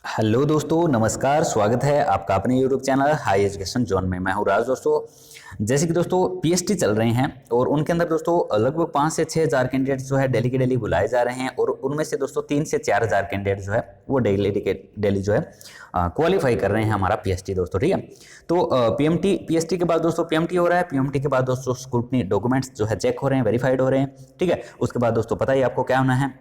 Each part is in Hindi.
हेलो दोस्तों, नमस्कार। स्वागत है आपका अपने YouTube channel high education zone में। मैं हूं राज। दोस्तों, जैसे कि दोस्तों पीएसटी चल रहे हैं और उनके अंदर दोस्तों लगभग 5 से 6 हज़ार कैंडिडेट जो है डेली के डेली बुलाए जा रहे हैं और उनमें से दोस्तों 3 से 4 हज़ार कैंडिडेट जो है वो डेली के डेली जो है क्वालिफाई कर रहे हैं हमारा पीएसटी दोस्तों। ठीक है, तो पीएमटी पीएसटी के बाद दोस्तों पीएमटी हो रहा है। पीएमटी के बाद दोस्तों स्क्रूटनी डॉक्यूमेंट्स जो है चेक हो रहे हैं, वेरीफाइड हो रहे हैं। ठीक है, उसके बाद दोस्तों पता ही आपको क्या होना है।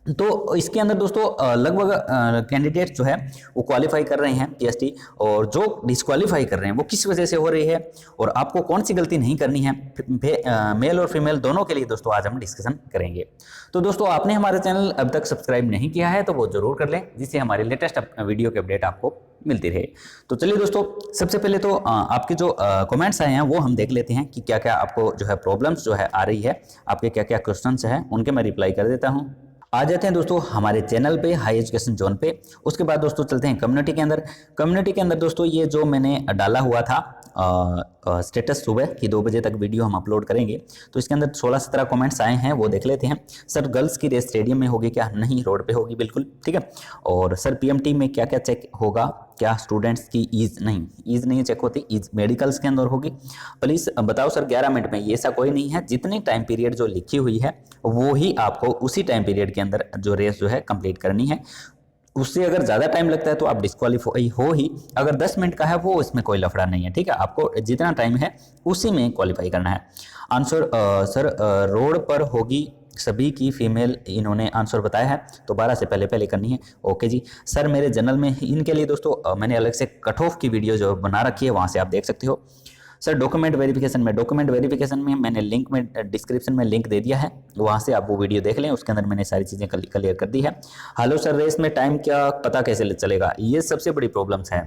तो इसके अंदर दोस्तों लगभग कैंडिडेट जो है वो क्वालिफाई कर रहे हैं पीएसटी, और जो डिस्क्वालीफाई कर रहे हैं वो किस वजह से हो रही है और आपको कौन सी गलती नहीं करनी है, मेल और फीमेल दोनों के लिए दोस्तों आज हम डिस्कशन करेंगे। तो दोस्तों आपने हमारा चैनल अब तक सब्सक्राइब नहीं किया है तो वो जरूर कर लें, जिससे हमारे लेटेस्ट वीडियो के अपडेट आपको मिलती रहे। तो चलिए दोस्तों, सबसे पहले तो आपके जो कमेंट्स आए हैं वो हम देख लेते हैं कि क्या क्या आपको जो है प्रॉब्लम्स जो है आ रही है, आपके क्या क्या क्वेश्चंस हैं उनके मैं रिप्लाई कर देता हूँ। आ जाते हैं दोस्तों हमारे चैनल पे हाई एजुकेशन जोन पे। उसके बाद दोस्तों चलते हैं कम्युनिटी के अंदर। कम्युनिटी के अंदर दोस्तों ये जो मैंने डाला हुआ था स्टेटस सुबह की 2 बजे तक वीडियो हम अपलोड करेंगे, तो इसके अंदर 16-17 कमेंट्स आए हैं, वो देख लेते हैं। सर गर्ल्स की रेस स्टेडियम में होगी क्या? नहीं, रोड पे होगी बिल्कुल। ठीक है, और सर पीएमटी में क्या क्या चेक होगा? क्या स्टूडेंट्स की ईज नहीं चेक होती, ईज मेडिकल्स के अंदर होगी। प्लीज़ बताओ सर 11 मिनट में। ये ऐसा कोई नहीं है, जितनी टाइम पीरियड जो लिखी हुई है वो ही आपको उसी टाइम पीरियड के अंदर जो रेस जो है कंप्लीट करनी है। उससे अगर ज़्यादा टाइम लगता है तो आप डिस्क्वालीफाई हो ही। अगर 10 मिनट का है वो इसमें कोई लफड़ा नहीं है। ठीक है, आपको जितना टाइम है उसी में क्वालिफाई करना है। आंसर सर रोड पर होगी सभी की फीमेल, इन्होंने आंसर बताया है तो 12 से पहले पहले करनी है। ओके जी। सर मेरे जनरल में इनके लिए दोस्तों मैंने अलग से कट ऑफ की वीडियो जो बना रखी है, वहाँ से आप देख सकते हो। सर डॉक्यूमेंट वेरिफिकेशन में मैंने लिंक में डिस्क्रिप्शन में लिंक दे दिया है, वहाँ से आप वो वीडियो देख लें। उसके अंदर मैंने सारी चीज़ें क्लियर कर दी है। हेलो सर, रेस में टाइम क्या पता कैसे चलेगा? ये सबसे बड़ी प्रॉब्लम्स है।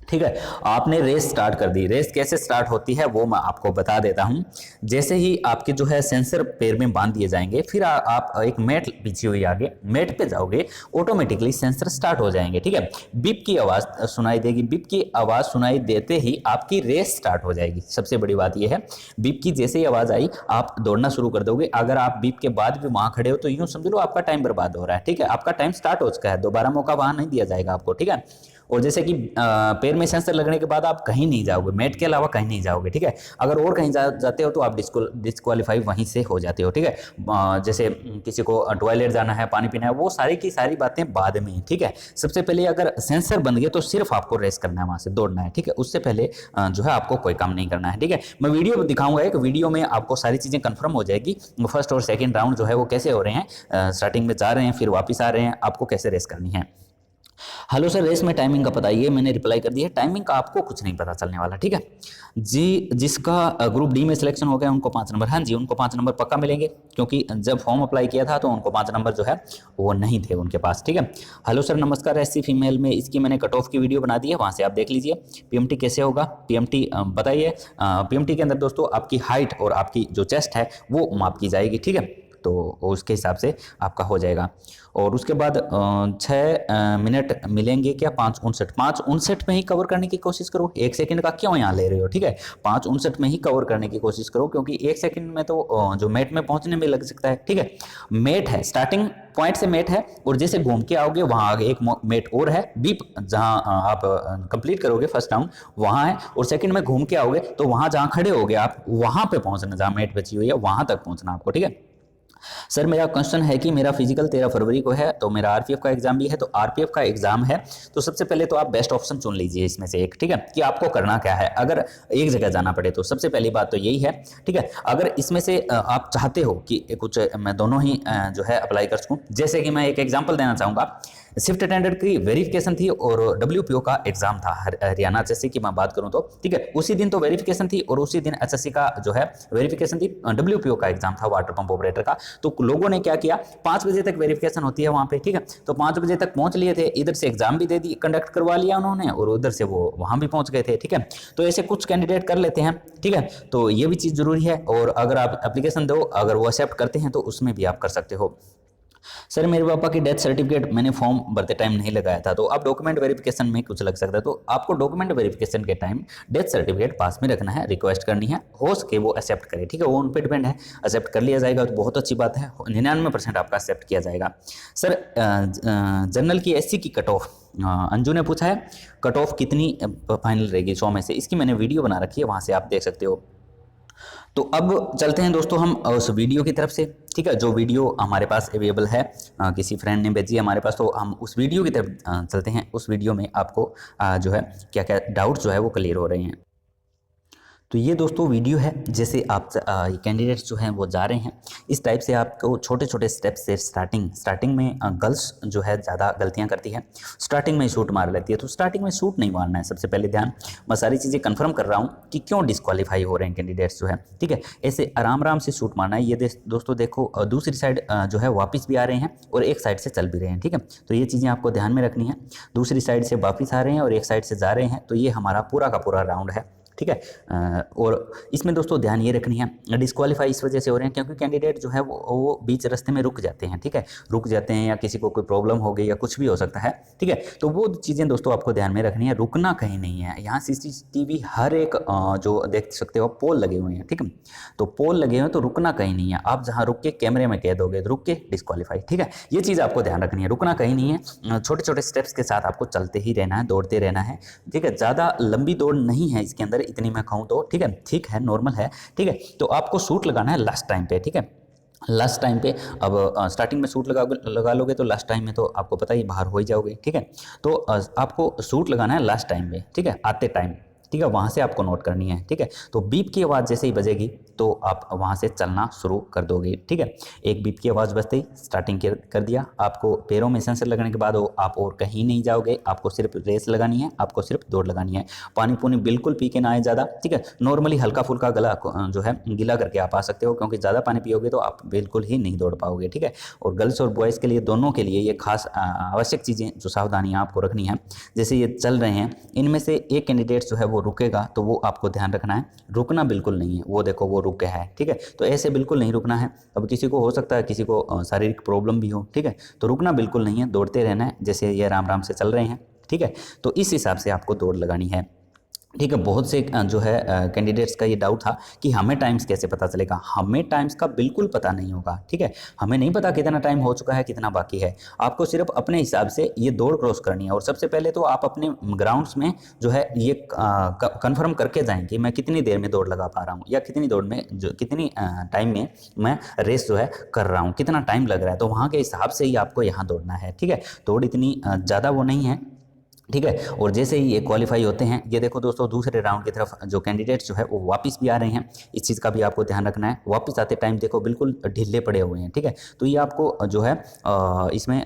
ठीक है, आपने रेस स्टार्ट कर दी। रेस कैसे स्टार्ट होती है वो मैं आपको बता देता हूं। जैसे ही आपके जो है सेंसर पैर में बांध दिए जाएंगे, फिर आप एक मैट बिछी हुई आगे मैट पे जाओगे, ऑटोमेटिकली सेंसर स्टार्ट हो जाएंगे। ठीक है, बीप की आवाज़ सुनाई देगी। बीप की आवाज़ सुनाई देते ही आपकी रेस स्टार्ट हो जाएगी। सबसे बड़ी बात यह है, बीप की जैसे ही आवाज़ आई आप दौड़ना शुरू कर दोगे। अगर आप बीप के बाद भी वहाँ खड़े हो तो यूँ समझ लो आपका टाइम बर्बाद हो रहा है। ठीक है, आपका टाइम स्टार्ट हो चुका है, दोबारा मौका वहाँ नहीं दिया जाएगा आपको। ठीक है, और जैसे कि पैर में सेंसर लगने के बाद आप कहीं नहीं जाओगे, मैट के अलावा कहीं नहीं जाओगे। ठीक है, अगर और कहीं जाते हो तो आप डिस्क्वालीफाई वहीं से हो जाते हो। ठीक है, जैसे किसी को टॉयलेट जाना है, पानी पीना है, वो सारी की सारी बातें बाद में। ठीक है, सबसे पहले अगर सेंसर बन गए तो सिर्फ आपको रेस करना है, वहाँ से दौड़ना है। ठीक है, उससे पहले जो है आपको कोई काम नहीं करना है। ठीक है, मैं वीडियो दिखाऊंगा, एक वीडियो में आपको सारी चीज़ें कंफर्म हो जाएगी। फर्स्ट और सेकेंड राउंड जो है वो कैसे हो रहे हैं, स्टार्टिंग में जा रहे हैं फिर वापस आ रहे हैं, आपको कैसे रेस करनी है। हेलो सर, रेस में टाइमिंग का पता? ये मैंने रिप्लाई कर दिया है। टाइमिंग का आपको कुछ नहीं पता चलने वाला। ठीक है जी। जिसका ग्रुप डी में सिलेक्शन हो गया उनको 5 नंबर। हाँ जी, उनको 5 नंबर पक्का मिलेंगे, क्योंकि जब फॉर्म अप्लाई किया था तो उनको 5 नंबर जो है वो नहीं थे उनके पास। ठीक है। हेलो सर नमस्कार, एससी फीमेल में इसकी मैंने कट ऑफ की वीडियो बना दी है, वहाँ से आप देख लीजिए। पीएमटी कैसे होगा? पीएमटी बताइए। पीएमटी के अंदर दोस्तों आपकी हाइट और आपकी जो चेस्ट है वो माप की जाएगी। ठीक है, तो उसके हिसाब से आपका हो जाएगा। और उसके बाद 6 मिनट मिलेंगे क्या? 5:59 में ही कवर करने की कोशिश करो। 1 सेकंड का क्यों यहाँ ले रहे हो? ठीक है, 5:59 में ही कवर करने की कोशिश करो, क्योंकि 1 सेकंड में तो जो मेट में पहुंचने में लग सकता है। ठीक है, मेट है, स्टार्टिंग पॉइंट से मेट है, और जैसे घूम के आओगे वहाँ आगे एक मेट और है, बीप जहाँ आप कंप्लीट करोगे फर्स्ट राउंड वहाँ है, और सेकंड में घूम के आओगे तो वहाँ जहाँ खड़े होगे आप वहाँ पे पहुँचना, जहाँ मेट बची हुई है वहाँ तक पहुँचना आपको। ठीक है सर, मेरा क्वेश्चन है कि मेरा फिजिकल 13 फरवरी को है, तो मेरा आरपीएफ का एग्जाम भी है, तो आरपीएफ का एग्जाम है तो सबसे पहले तो आप बेस्ट ऑप्शन चुन लीजिए इसमें से एक। ठीक है, कि आपको करना क्या है। अगर एक जगह जाना पड़े तो सबसे पहली बात तो यही है। ठीक है, अगर इसमें से आप चाहते हो कि कुछ मैं दोनों ही जो है अप्लाई कर सकूँ, जैसे कि मैं एक एग्जाम्पल देना चाहूँगा। शिफ्ट अटेंडेंट की वेरिफिकेशन थी और डब्ल्यूपीओ का एग्जाम था, हरियाणा एचएससी की मैं बात करूं तो। ठीक है, उसी दिन तो वेरिफिकेशन थी और उसी दिन एचएससी का जो है वेरिफिकेशन थी, डब्ल्यूपीओ का एग्जाम था वाटर पंप ऑपरेटर का। तो लोगों ने क्या किया, 5 बजे तक वेरिफिकेशन होती है वहां पे। ठीक है, तो 5 बजे तक पहुंच लिए थे, इधर से एग्जाम भी दे दी, कंडक्ट करवा लिया उन्होंने, और उधर से वो वहां भी पहुंच गए थे। ठीक है, तो ऐसे कुछ कैंडिडेट कर लेते हैं। ठीक है, तो ये भी चीज़ जरूरी है, और अगर आप एप्लीकेशन दो, अगर वो एक्सेप्ट करते हैं तो उसमें भी आप कर सकते हो। सर मेरे पापा की डेथ सर्टिफिकेट मैंने फॉर्म भरते टाइम नहीं लगाया था, तो अब डॉक्यूमेंट वेरिफिकेशन में कुछ लग सकता है। तो आपको डॉक्यूमेंट वेरिफिकेशन के टाइम डेथ सर्टिफिकेट पास में रखना है, रिक्वेस्ट करनी है, हो सके वो एक्सेप्ट करे, ठीक है, वो उन पर डिपेंड है। एक्सेप्ट कर लिया जाएगा तो बहुत अच्छी बात है, 99% आपका एक्सेप्ट किया जाएगा। सर जनरल की एससी की कट ऑफ अंजू ने पूछा है, कट ऑफ कितनी फाइनल रहेगी 100 में से, इसकी मैंने वीडियो बना रखी है, वहाँ से आप देख सकते हो। तो अब चलते हैं दोस्तों हम उस वीडियो की तरफ से, ठीक है, जो वीडियो हमारे पास अवेलेबल है, किसी फ्रेंड ने भेजी है हमारे पास, तो हम उस वीडियो की तरफ चलते हैं। उस वीडियो में आपको जो है क्या क्या डाउट जो है वो क्लियर हो रहे हैं। तो ये दोस्तों वीडियो है, जैसे आप कैंडिडेट्स जो हैं वो जा रहे हैं, इस टाइप से आपको छोटे छोटे स्टेप से स्टार्टिंग में गर्ल्स जो है ज़्यादा गलतियां करती है, स्टार्टिंग में ही शूट मार लेती है। तो स्टार्टिंग में शूट नहीं मारना है, सबसे पहले ध्यान। मैं सारी चीज़ें कंफर्म कर रहा हूँ कि क्यों डिस्क्वालीफाई हो रहे हैं कैंडिडेट्स जो है, ठीक है, ऐसे आराम आराम से शूट मारना है। ये दोस्तों देखो दूसरी साइड जो है वापस भी आ रहे हैं और एक साइड से चल भी रहे हैं, ठीक है, तो ये चीज़ें आपको ध्यान में रखनी है। दूसरी साइड से वापस आ रहे हैं और एक साइड से जा रहे हैं, तो ये हमारा पूरा का पूरा राउंड है, ठीक है। और इसमें दोस्तों ध्यान ये रखनी है, डिस्क्वालीफाई इस वजह से हो रहे हैं क्योंकि कैंडिडेट जो है वो बीच रास्ते में रुक जाते हैं, ठीक है, रुक जाते हैं या किसी को कोई प्रॉब्लम हो गई या कुछ भी हो सकता है, ठीक है। तो वो चीज़ें दोस्तों आपको ध्यान में रखनी है, रुकना कहीं नहीं है। यहाँ CCTV हर एक जो देख सकते हो पोल लगे हुए हैं, ठीक है, तो पोल लगे हुए हैं, तो रुकना कहीं नहीं है। आप जहाँ रुक के कैमरे में कह दोगे तो रुक के डिस्क्वालीफाई, ठीक है, ये चीज़ आपको ध्यान रखनी है, रुकना कहीं नहीं है। छोटे छोटे स्टेप्स के साथ आपको चलते ही रहना है, दौड़ते रहना है, ठीक है, ज़्यादा लंबी दौड़ नहीं है इसके अंदर, इतनी मैं कहूँ तो, ठीक है, ठीक है, नॉर्मल है, ठीक है। तो आपको सूट लगाना है लास्ट टाइम पे, ठीक है, लास्ट टाइम पे। अब स्टार्टिंग में सूट लगा लोगे तो लास्ट टाइम में तो आपको पता ही बाहर हो ही जाओगे, ठीक है। तो आपको सूट लगाना है लास्ट टाइम में, ठीक है, आते टाइम, ठीक है, वहाँ से आपको नोट करनी है, ठीक है। तो बीप की आवाज़ जैसे ही बजेगी तो आप वहाँ से चलना शुरू कर दोगे, ठीक है। एक बीप की आवाज़ बजते ही स्टार्टिंग कर दिया। आपको पैरों में सेंसर लगने के बाद आप और कहीं नहीं जाओगे, आपको सिर्फ रेस लगानी है, आपको सिर्फ दौड़ लगानी है। पानी पुनी बिल्कुल पी के ना आए ज़्यादा, ठीक है, नॉर्मली हल्का फुल्का गला जो है गीला करके आप आ सकते हो, क्योंकि ज़्यादा पानी पियोगे तो आप बिल्कुल ही नहीं दौड़ पाओगे, ठीक है। और गर्ल्स और बॉयज़ के लिए, दोनों के लिए ये खास आवश्यक चीज़ें जो सावधानियाँ आपको रखनी है। जैसे ये चल रहे हैं, इनमें से एक कैंडिडेट जो है वो रुकेगा, तो वो आपको ध्यान रखना है, रुकना बिल्कुल नहीं है। वो देखो वो रुक गया है, ठीक है, तो ऐसे बिल्कुल नहीं रुकना है। अब किसी को हो सकता है किसी को शारीरिक प्रॉब्लम भी हो, ठीक है, तो रुकना बिल्कुल नहीं है, दौड़ते रहना है, जैसे ये राम राम से चल रहे हैं, ठीक है। तो इस हिसाब से आपको दौड़ लगानी है, ठीक है। बहुत से जो है कैंडिडेट्स का ये डाउट था कि हमें टाइम्स कैसे पता चलेगा। हमें टाइम्स का बिल्कुल पता नहीं होगा, ठीक है, हमें नहीं पता कितना टाइम हो चुका है, कितना बाकी है। आपको सिर्फ अपने हिसाब से ये दौड़ क्रॉस करनी है। और सबसे पहले तो आप अपने ग्राउंड्स में जो है ये कंफर्म करके जाएं कि मैं कितनी देर में दौड़ लगा पा रहा हूँ, या कितनी दौड़ में जो कितनी टाइम में मैं रेस जो है कर रहा हूँ, कितना टाइम लग रहा है, तो वहाँ के हिसाब से ही आपको यहाँ दौड़ना है, ठीक है। दौड़ इतनी ज़्यादा वो नहीं है, ठीक है। और जैसे ही ये क्वालिफाई होते हैं, ये देखो दोस्तों दूसरे राउंड की तरफ जो कैंडिडेट्स जो है वो वापस भी आ रहे हैं, इस चीज़ का भी आपको ध्यान रखना है। वापस आते टाइम देखो बिल्कुल ढीले पड़े हुए हैं, ठीक है, तो ये आपको जो है इसमें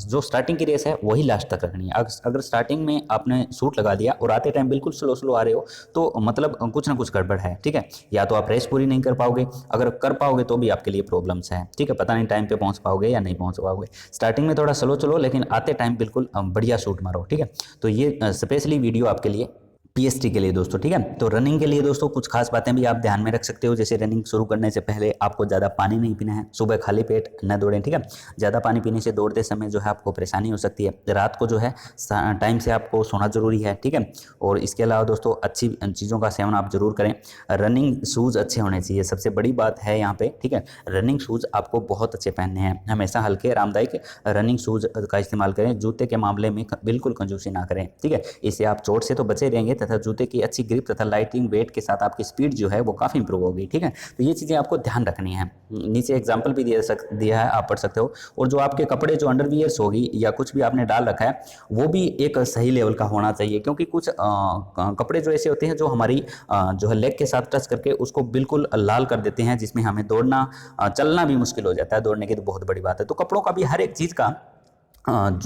जो स्टार्टिंग की रेस है वही लास्ट तक रखनी है। अगर स्टार्टिंग में आपने सूट लगा दिया और आते टाइम बिल्कुल स्लो स्लो आ रहे हो, तो मतलब कुछ ना कुछ गड़बड़ है, ठीक है, या तो आप रेस पूरी नहीं कर पाओगे, अगर कर पाओगे तो भी आपके लिए प्रॉब्लम्स है, ठीक है, पता नहीं टाइम पे पहुंच पाओगे या नहीं पहुंच पाओगे। स्टार्टिंग में थोड़ा स्लो चलो, लेकिन आते टाइम बिल्कुल बढ़िया शूट मारो, ठीक है। तो ये स्पेशली वीडियो आपके लिए पीएसटी के लिए दोस्तों, ठीक है। तो रनिंग के लिए दोस्तों कुछ खास बातें भी आप ध्यान में रख सकते हो। जैसे रनिंग शुरू करने से पहले आपको ज़्यादा पानी नहीं पीना है, सुबह खाली पेट न दौड़ें, ठीक है। ज़्यादा पानी पीने से दौड़ते समय जो है आपको परेशानी हो सकती है। रात को जो है टाइम से आपको सोना जरूरी है, ठीक है। और इसके अलावा दोस्तों अच्छी चीज़ों का सेवन आप जरूर करें। रनिंग शूज़ अच्छे होने चाहिए, सबसे बड़ी बात है यहाँ पे, ठीक है। रनिंग शूज़ आपको बहुत अच्छे पहनने हैं, हमेशा हल्के आरामदायक रनिंग शूज़ का इस्तेमाल करें। जूते के मामले में बिल्कुल कंजूसी ना करें, ठीक है। इससे आप चोट से तो बचे रहेंगे, तथा जूते की अच्छी ग्रिप तथा लाइटिंग वेट के साथ आपकी स्पीड जो है वो काफ़ी इंप्रूव होगी, ठीक है। तो ये चीज़ें आपको ध्यान रखनी है। नीचे एग्जांपल भी दिया है, आप पढ़ सकते हो। और जो आपके कपड़े जो अंडरवियर्स होगी या कुछ भी आपने डाल रखा है, वो भी एक सही लेवल का होना चाहिए, क्योंकि कुछ कपड़े जो ऐसे होते हैं जो हमारी जो है लेग के साथ टच करके उसको बिल्कुल लाल कर देते हैं, जिसमें हमें दौड़ना चलना भी मुश्किल हो जाता है। दौड़ने की तो बहुत बड़ी बात है। तो कपड़ों का भी हर एक चीज़ का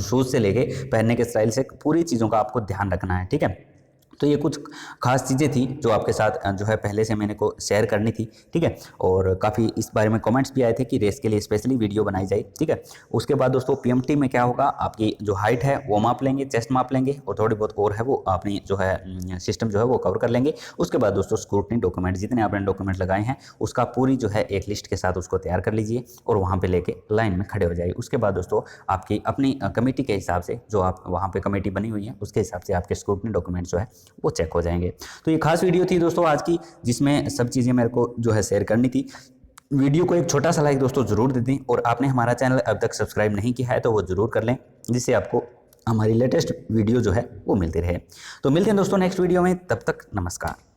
शूज़ से लेके पहनने के स्टाइल से पूरी चीज़ों का आपको ध्यान रखना है, ठीक है। तो ये कुछ खास चीज़ें थी जो आपके साथ जो है पहले से मैंने को शेयर करनी थी, ठीक है। और काफ़ी इस बारे में कमेंट्स भी आए थे कि रेस के लिए स्पेशली वीडियो बनाई जाए, ठीक है। उसके बाद दोस्तों पीएमटी में क्या होगा, आपकी जो हाइट है वो माप लेंगे, चेस्ट माप लेंगे और थोड़ी बहुत और है वो अपनी जो है सिस्टम जो है वो कवर कर लेंगे। उसके बाद दोस्तों स्क्रूटनी डॉक्यूमेंट जितने आपने डॉक्यूमेंट लगाए हैं उसका पूरी जो है एक लिस्ट के साथ उसको तैयार कर लीजिए और वहाँ पर लेके लाइन में खड़े हो जाइए। उसके बाद दोस्तों आपकी अपनी कमेटी के हिसाब से, जो आप वहाँ पर कमेटी बनी हुई है उसके हिसाब से आपके स्क्रूटनी डॉक्यूमेंट जो है वो चेक हो जाएंगे। तो ये खास वीडियो थी दोस्तों आज की, जिसमें सब चीज़ें मेरे को जो है शेयर करनी थी। वीडियो को एक छोटा सा लाइक दोस्तों ज़रूर दे दें और आपने हमारा चैनल अब तक सब्सक्राइब नहीं किया है तो वो ज़रूर कर लें, जिससे आपको हमारी लेटेस्ट वीडियो जो है वो मिलती रहे। तो मिलते हैं दोस्तों नेक्स्ट वीडियो में, तब तक नमस्कार।